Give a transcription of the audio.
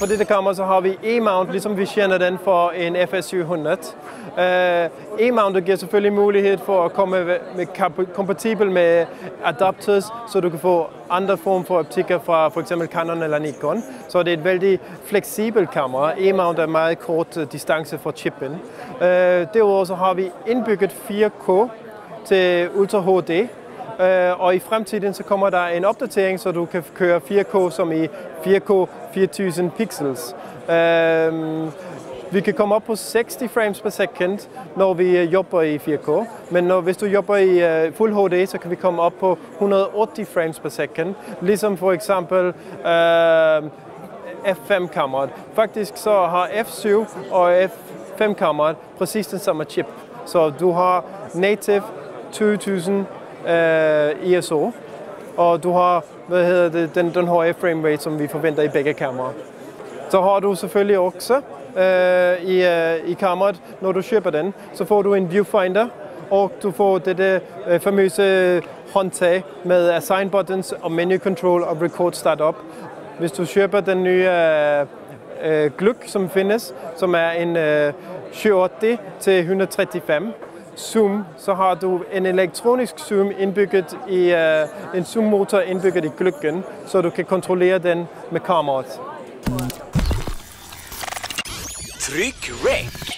På dette kamera så har vi E-mount, ligesom vi kender den for en FS700. E-mountet giver selvfølgelig mulighed for at komme kompatibel med adapters, så du kan få andre former for optikker fra f.eks. Canon eller Nikon. Så det er et vældig fleksibelt kamera. E-mount er meget kort distance fra chippen. Derudover så har vi indbygget 4K til Ultra HD. Og i fremtiden så kommer der en opdatering, så du kan køre 4K som i 4K 4000 pixels. Vi kan komme op på 60 frames per second, når vi jobber i 4K. Men hvis du jobber i Full HD, så kan vi komme op på 180 frames per second. Ligesom for eksempel F5-kameraet. Faktisk så har F7 og F5-kameraet præcis den samme chip. Så du har native 2000 ISO, og du har den høje frame rate, som vi forventer i begge kameraer. Så har du selvfølgelig også i kameraet, når du køber den, så får du en viewfinder, og du får dette famøse håndtag med assign buttons og menu control og record startup. Hvis du køber den nye Glück, som findes, som er en 780 til 135 zoom, så har du en elektronisk zoom indbygget i en zoom-motor indbygget i Glücken, så du kan kontrollere den med kameraet. Tryck REC.